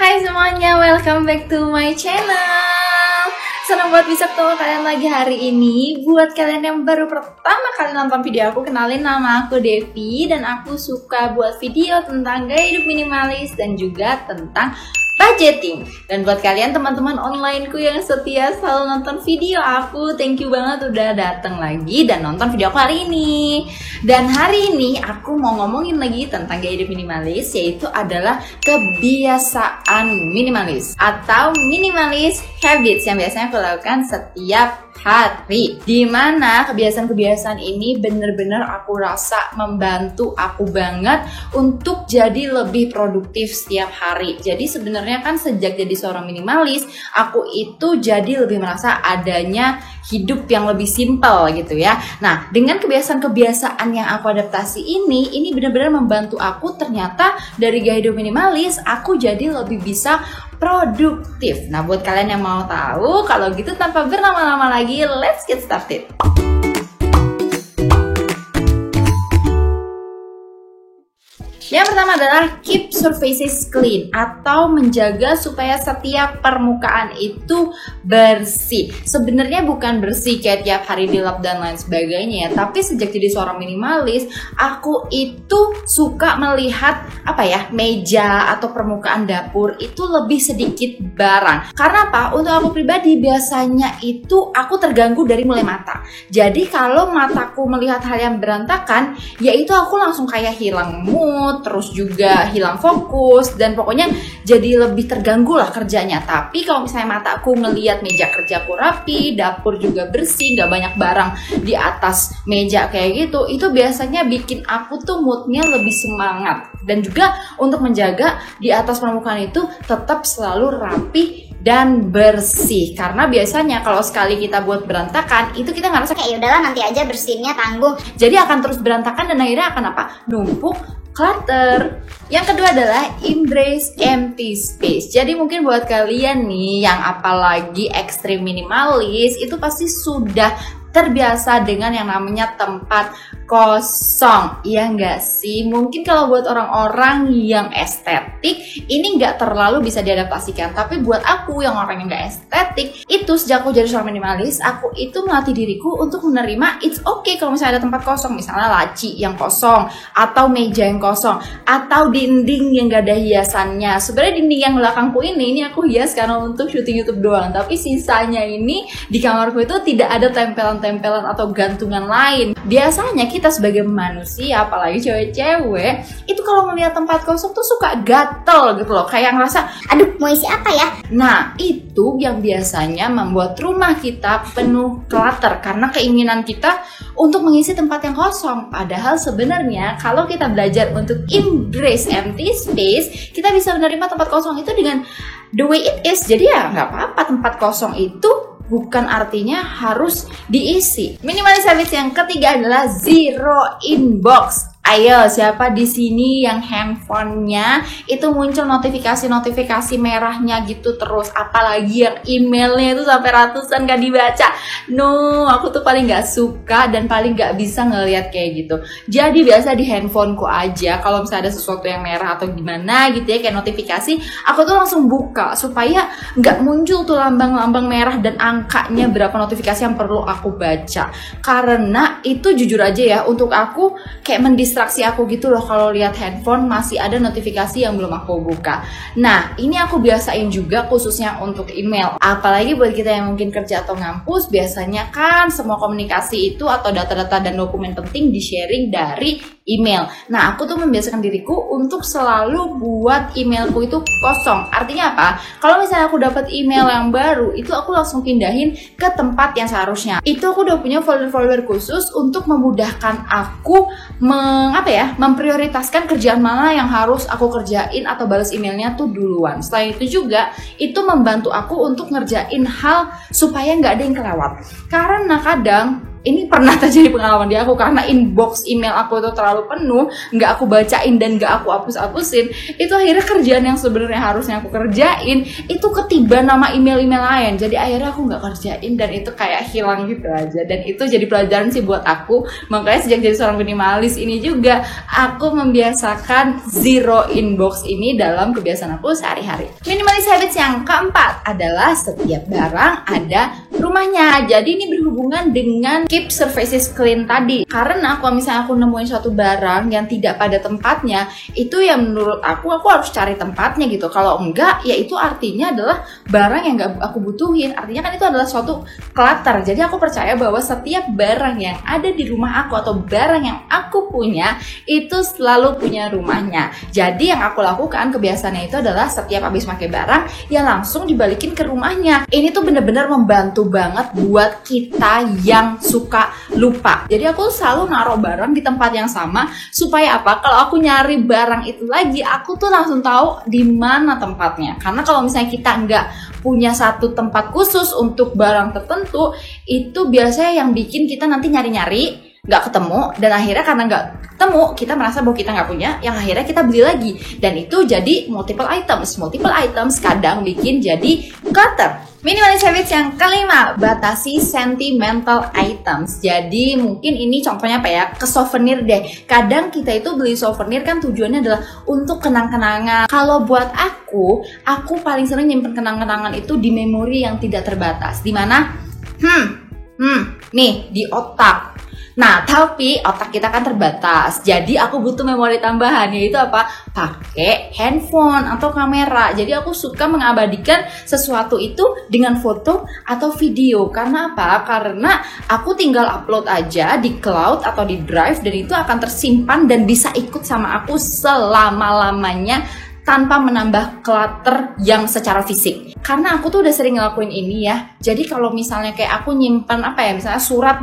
Hai semuanya, welcome back to my channel. Senang buat bisa ketemu kalian lagi hari ini. Buat kalian yang baru pertama kali nonton video aku, kenalin nama aku Devi. Dan aku suka buat video tentang gaya hidup minimalis dan juga tentang budgeting. Dan buat kalian teman-teman onlineku yang setia selalu nonton video aku, thank you banget udah datang lagi dan nonton video aku hari ini. Dan hari ini aku mau ngomongin lagi tentang gaya hidup minimalis, yaitu adalah kebiasaan minimalis atau minimalis habits yang biasanya aku lakukan setiap hari. Dimana kebiasaan-kebiasaan ini bener-bener aku rasa membantu aku banget untuk jadi lebih produktif setiap hari. Jadi sebenarnya kan sejak jadi seorang minimalis, aku itu jadi lebih merasa adanya hidup yang lebih simpel gitu ya. Nah, dengan kebiasaan-kebiasaan yang aku adaptasi ini benar-benar membantu aku. Ternyata dari gaya hidup minimalis, aku jadi lebih bisa produktif. Nah, buat kalian yang mau tahu, kalau gitu tanpa berlama-lama lagi, let's get started. Yang pertama adalah keep surfaces clean atau menjaga supaya setiap permukaan itu bersih. Sebenarnya bukan bersih kayak tiap hari dilap dan lain sebagainya ya, tapi sejak jadi seorang minimalis, aku itu suka melihat meja atau permukaan dapur itu lebih sedikit barang. Karena apa? Untuk aku pribadi biasanya itu aku terganggu dari mulai mata. Jadi kalau mataku melihat hal yang berantakan, yaitu aku langsung kayak hilang mood, terus juga hilang fokus, dan pokoknya jadi lebih terganggu lah kerjanya. Tapi kalau misalnya mataku ngelihat meja kerjaku rapi, dapur juga bersih, gak banyak barang di atas meja kayak gitu, itu biasanya bikin aku tuh moodnya lebih semangat. Dan juga untuk menjaga di atas permukaan itu tetap selalu rapi dan bersih. Karena biasanya kalau sekali kita buat berantakan, itu kita ngerasa kayak yaudahlah nanti aja bersihnya tanggung. Jadi akan terus berantakan dan akhirnya akan numpuk, clutter. Yang kedua adalah embrace empty space. Jadi mungkin buat kalian nih yang apalagi ekstrim minimalis, itu pasti sudah terbiasa dengan yang namanya tempat kosong. Iya nggak sih? Mungkin kalau buat orang-orang yang estetik, ini nggak terlalu bisa diadaptasikan. Tapi buat aku yang orang yang nggak estetik, itu sejak aku jadi seorang minimalis, aku itu melatih diriku untuk menerima it's okay kalau misalnya ada tempat kosong. Misalnya laci yang kosong, atau meja yang kosong, atau dinding yang nggak ada hiasannya. Sebenarnya dinding yang belakangku ini aku hias karena untuk syuting YouTube doang. Tapi sisanya ini di kamarku itu tidak ada tempelan atau gantungan lain. Biasanya kita sebagai manusia, apalagi cewek-cewek, itu kalau melihat tempat kosong tuh suka gatel gitu loh, kayak ngerasa aduh mau isi apa ya. Nah, itu yang biasanya membuat rumah kita penuh clutter karena keinginan kita untuk mengisi tempat yang kosong. Padahal sebenarnya kalau kita belajar untuk embrace empty space, kita bisa menerima tempat kosong itu dengan the way it is. Jadi ya nggak apa-apa, tempat kosong itu bukan artinya harus diisi. Minimalis habits yang ketiga adalah zero inbox. Ayo, siapa di sini yang handphonenya itu muncul notifikasi merahnya gitu terus, apalagi yang emailnya itu sampai ratusan gak dibaca. No, aku tuh paling gak suka dan paling gak bisa ngeliat kayak gitu. Jadi biasa di handphoneku aja, kalau misalnya ada sesuatu yang merah atau gimana gitu ya, kayak notifikasi, aku tuh langsung buka supaya gak muncul tuh lambang-lambang merah dan angkanya berapa notifikasi yang perlu aku baca. Karena itu jujur aja ya, untuk aku kayak distraksi aku gitu loh kalau lihat handphone masih ada notifikasi yang belum aku buka. Nah, ini aku biasain juga khususnya untuk email. Apalagi buat kita yang mungkin kerja atau ngampus, biasanya kan semua komunikasi itu atau data-data dan dokumen penting di-sharing dari email. Nah, aku tuh membiasakan diriku untuk selalu buat emailku itu kosong. Artinya apa? Kalau misalnya aku dapat email yang baru, itu aku langsung pindahin ke tempat yang seharusnya. Itu aku udah punya folder-folder khusus untuk memudahkan aku memprioritaskan kerjaan mana yang harus aku kerjain atau balas emailnya tuh duluan. Selain itu juga, itu membantu aku untuk ngerjain hal supaya nggak ada yang kelewat. Karena kadang ini pernah terjadi pengalaman di aku karena inbox email aku itu terlalu penuh, nggak aku bacain dan nggak aku hapus-hapusin. Itu akhirnya kerjaan yang sebenarnya harusnya aku kerjain itu ketiban nama email-email lain. Jadi akhirnya aku nggak kerjain dan itu kayak hilang gitu aja. Dan itu jadi pelajaran sih buat aku. Makanya sejak jadi seorang minimalis ini juga aku membiasakan zero inbox ini dalam kebiasaan aku sehari-hari. Minimalis habits yang keempat adalah setiap barang ada rumahnya. Jadi ini berhubungan dengan keep surfaces clean tadi. Karena kalau misalnya aku nemuin suatu barang yang tidak pada tempatnya, itu yang menurut aku harus cari tempatnya gitu. Kalau enggak, ya itu artinya adalah barang yang gak aku butuhin. Artinya kan itu adalah suatu clutter. Jadi aku percaya bahwa setiap barang yang ada di rumah aku atau barang yang aku punya itu selalu punya rumahnya. Jadi yang aku lakukan kebiasaannya itu adalah setiap habis pakai barang ya langsung dibalikin ke rumahnya. Ini tuh bener-bener membantu banget buat kita yang suka lupa. Jadi aku selalu naruh barang di tempat yang sama supaya apa? Kalau aku nyari barang itu lagi, aku tuh langsung tahu di mana tempatnya. Karena kalau misalnya kita nggak punya satu tempat khusus untuk barang tertentu, itu biasanya yang bikin kita nanti nyari-nyari nggak ketemu, dan akhirnya karena nggak ketemu kita merasa bahwa kita nggak punya, yang akhirnya kita beli lagi, dan itu jadi multiple items kadang bikin jadi clutter. Minimalis habits yang kelima, batasi sentimental items. Jadi mungkin ini contohnya apa ya, ke souvenir deh. Kadang kita itu beli souvenir kan tujuannya adalah untuk kenang-kenangan. Kalau buat aku paling sering nyimpen kenang-kenangan itu di memori yang tidak terbatas. Di mana? Nih di otak. Nah, tapi otak kita kan terbatas. Jadi aku butuh memori tambahan, yaitu apa? Pakai handphone atau kamera. Jadi aku suka mengabadikan sesuatu itu dengan foto atau video. Karena apa? Karena aku tinggal upload aja di cloud atau di drive, dan itu akan tersimpan dan bisa ikut sama aku selama-lamanya tanpa menambah clutter yang secara fisik. Karena aku tuh udah sering ngelakuin ini ya. Jadi kalau misalnya kayak aku nyimpan apa ya, misalnya surat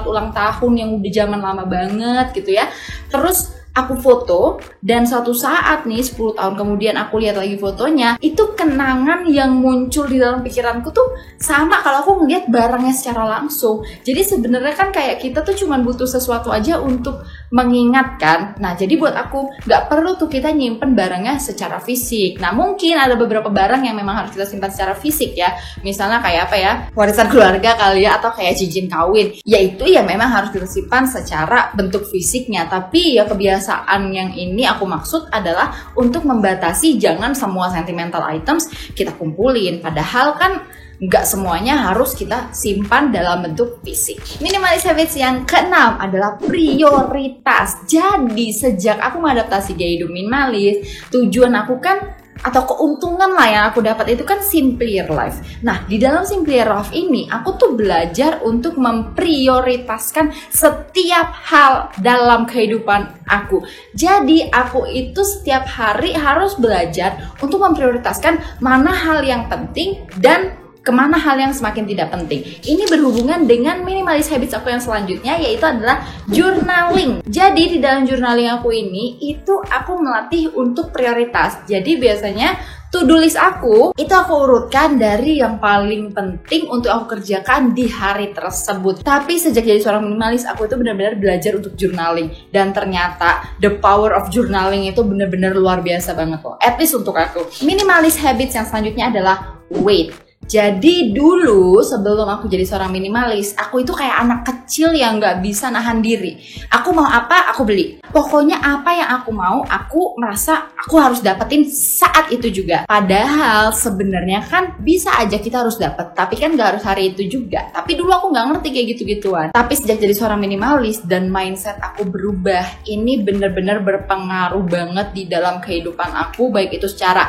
ulang tahun yang udah zaman lama banget gitu ya. Terus aku foto, dan suatu saat nih 10 tahun kemudian aku lihat lagi fotonya, itu kenangan yang muncul di dalam pikiranku tuh sama kalau aku ngeliat barangnya secara langsung. Jadi sebenarnya kan kayak kita tuh cuma butuh sesuatu aja untuk mengingatkan. Nah, jadi buat aku nggak perlu tuh kita nyimpen barangnya secara fisik. Nah, mungkin ada beberapa barang yang memang harus kita simpan secara fisik ya. Misalnya kayak apa ya, warisan keluarga kali ya, atau kayak cincin kawin. Yaitu ya memang harus kita simpan secara bentuk fisiknya. Tapi ya kebiasaan yang ini aku maksud adalah untuk membatasi jangan semua sentimental items kita kumpulin. Padahal kan nggak semuanya harus kita simpan dalam bentuk fisik. Minimalis habits yang keenam adalah prioritas. Jadi sejak aku mengadaptasi gaya hidup minimalis, tujuan aku kan atau keuntungan lah yang aku dapat itu kan simpler life. Nah, di dalam simpler life ini aku tuh belajar untuk memprioritaskan setiap hal dalam kehidupan aku. Jadi aku itu setiap hari harus belajar untuk memprioritaskan mana hal yang penting dan kemana hal yang semakin tidak penting. Ini berhubungan dengan minimalis habits aku yang selanjutnya, yaitu adalah journaling. Jadi di dalam journaling aku ini, itu aku melatih untuk prioritas. Jadi biasanya to-do list aku, itu aku urutkan dari yang paling penting untuk aku kerjakan di hari tersebut. Tapi sejak jadi seorang minimalis, aku itu benar-benar belajar untuk journaling. Dan ternyata the power of journaling itu benar-benar luar biasa banget loh. At least untuk aku. Minimalis habits yang selanjutnya adalah wait. Jadi dulu sebelum aku jadi seorang minimalis, aku itu kayak anak kecil yang gak bisa nahan diri. Aku mau apa, aku beli. Pokoknya apa yang aku mau, aku merasa aku harus dapetin saat itu juga. Padahal sebenarnya kan bisa aja kita harus dapet, tapi kan gak harus hari itu juga. Tapi dulu aku gak ngerti kayak gitu-gituan. Tapi sejak jadi seorang minimalis dan mindset aku berubah, ini bener-bener berpengaruh banget di dalam kehidupan aku, baik itu secara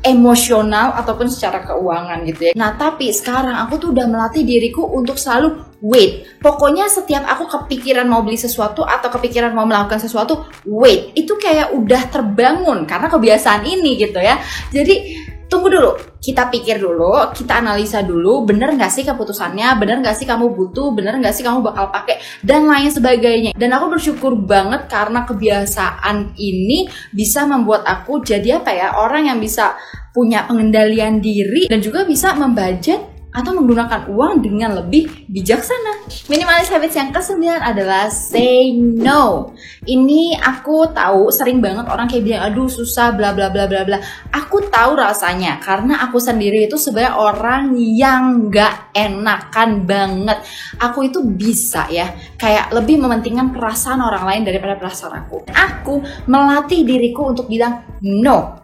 emosional ataupun secara keuangan gitu ya. Nah, tapi sekarang aku tuh udah melatih diriku untuk selalu wait. Pokoknya setiap aku kepikiran mau beli sesuatu atau kepikiran mau melakukan sesuatu, wait. Itu kayak udah terbangun karena kebiasaan ini gitu ya. Jadi tunggu dulu, kita pikir dulu, kita analisa dulu, bener gak sih keputusannya, bener gak sih kamu butuh, bener gak sih kamu bakal pakai, dan lain sebagainya. Dan aku bersyukur banget karena kebiasaan ini bisa membuat aku jadi apa ya, orang yang bisa punya pengendalian diri dan juga bisa membudget atau menggunakan uang dengan lebih bijaksana. Minimalis habits yang ke-9 adalah say no. Ini aku tahu sering banget orang kayak bilang aduh susah bla bla bla bla bla. Aku tahu rasanya karena aku sendiri itu sebenarnya orang yang gak enakan banget. Aku itu bisa ya kayak lebih mementingkan perasaan orang lain daripada perasaan aku. Aku melatih diriku untuk bilang no.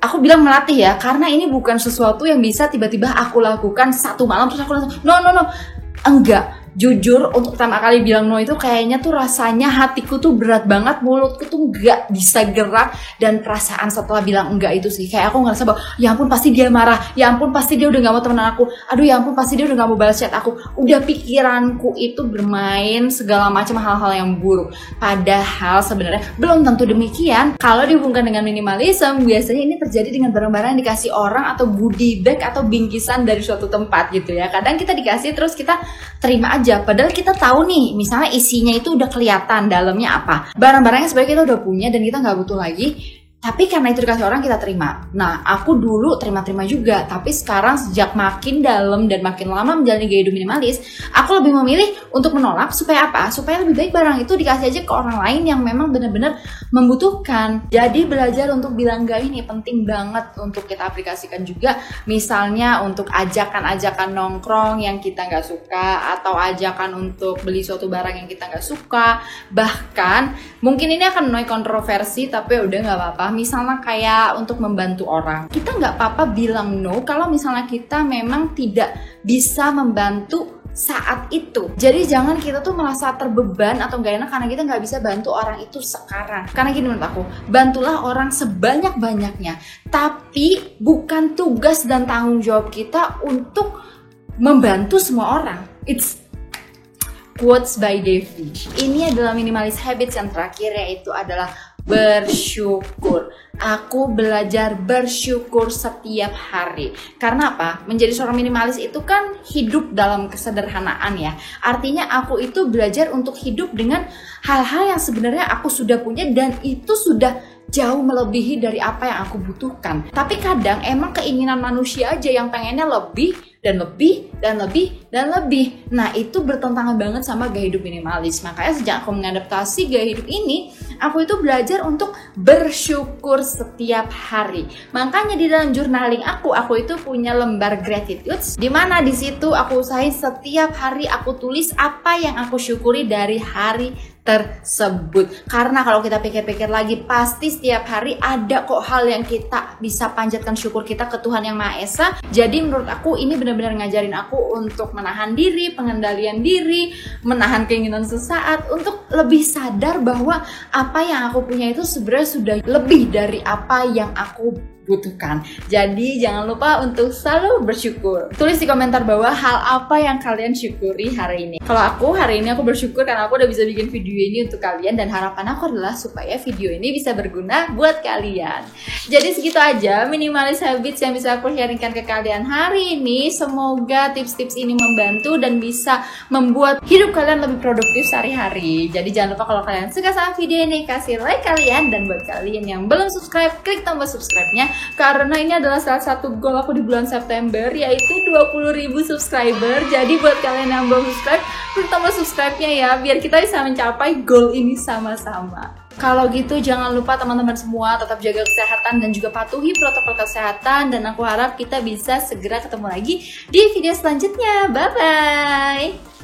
Aku bilang melatih ya, karena ini bukan sesuatu yang bisa tiba-tiba aku lakukan satu malam terus aku langsung no. Enggak. Jujur untuk pertama kali bilang no itu kayaknya tuh rasanya hatiku tuh berat banget, mulutku tuh nggak bisa gerak, dan perasaan setelah bilang enggak itu sih kayak aku ngerasa bahwa ya ampun pasti dia marah, ya ampun pasti dia udah nggak mau temenan aku, aduh ya ampun pasti dia udah nggak mau balas chat aku. Udah pikiranku itu bermain segala macam hal-hal yang buruk. Padahal sebenarnya belum tentu demikian. Kalau dihubungkan dengan minimalism, biasanya ini terjadi dengan barang-barang yang dikasih orang atau goodie bag atau bingkisan dari suatu tempat gitu ya. Kadang kita dikasih terus kita terima aja. Padahal kita tahu nih, misalnya isinya itu udah kelihatan dalamnya apa. Barang-barangnya sebenarnya kita udah punya dan kita nggak butuh lagi. Tapi karena itu dikasih orang kita terima. Nah, aku dulu terima-terima juga. Tapi sekarang sejak makin dalam dan makin lama menjalani gaya hidup minimalis, aku lebih memilih untuk menolak supaya apa? Supaya lebih baik barang itu dikasih aja ke orang lain yang memang benar-benar membutuhkan. Jadi belajar untuk bilang enggak ini penting banget untuk kita aplikasikan juga. Misalnya untuk ajakan-ajakan nongkrong yang kita nggak suka, atau ajakan untuk beli suatu barang yang kita nggak suka. Bahkan mungkin ini akan menuai kontroversi, tapi udah nggak apa-apa. Misalnya kayak untuk membantu orang, kita nggak apa-apa bilang no kalau misalnya kita memang tidak bisa membantu saat itu. Jadi jangan kita tuh merasa terbeban atau gak enak karena kita nggak bisa bantu orang itu sekarang. Karena gini menurut aku, bantulah orang sebanyak-banyaknya, tapi bukan tugas dan tanggung jawab kita untuk membantu semua orang. It's quotes by Devi. Ini adalah minimalis habits yang terakhir, yaitu adalah bersyukur. Aku belajar bersyukur setiap hari. Karena apa? Menjadi seorang minimalis itu kan hidup dalam kesederhanaan ya. Artinya aku itu belajar untuk hidup dengan hal-hal yang sebenarnya aku sudah punya dan itu sudah jauh melebihi dari apa yang aku butuhkan. Tapi kadang emang keinginan manusia aja yang pengennya lebih dan lebih dan lebih dan lebih. Nah, itu bertentangan banget sama gaya hidup minimalis. Makanya sejak aku mengadaptasi gaya hidup ini, aku itu belajar untuk bersyukur setiap hari. Makanya di dalam journaling aku itu punya lembar gratitude, di mana di situ aku usahain setiap hari aku tulis apa yang aku syukuri dari hari tersebut. Karena kalau kita pikir-pikir lagi, pasti setiap hari ada kok hal yang kita bisa panjatkan syukur kita ke Tuhan Yang Maha Esa. Jadi menurut aku ini benar-benar ngajarin aku untuk menahan diri, pengendalian diri, menahan keinginan sesaat, untuk lebih sadar bahwa apa yang aku punya itu sebenarnya sudah lebih dari apa yang aku butuhkan. Jadi jangan lupa untuk selalu bersyukur. Tulis di komentar bawah hal apa yang kalian syukuri hari ini. Kalau aku hari ini aku bersyukur karena aku udah bisa bikin video ini untuk kalian, dan harapan aku adalah supaya video ini bisa berguna buat kalian. Jadi segitu aja minimalis habits yang bisa aku sharingkan ke kalian hari ini. Semoga tips-tips ini membantu dan bisa membuat hidup kalian lebih produktif sehari-hari. Jadi jangan lupa kalau kalian suka sama video ini, kasih like kalian, dan buat kalian yang belum subscribe, klik tombol subscribe-nya. Karena ini adalah salah satu goal aku di bulan September, yaitu 20.000 subscriber. Jadi buat kalian yang belum subscribe, klik tombol subscribe-nya ya, biar kita bisa mencapai goal ini sama-sama. Kalau gitu jangan lupa teman-teman semua tetap jaga kesehatan dan juga patuhi protokol kesehatan, dan aku harap kita bisa segera ketemu lagi di video selanjutnya. Bye-bye!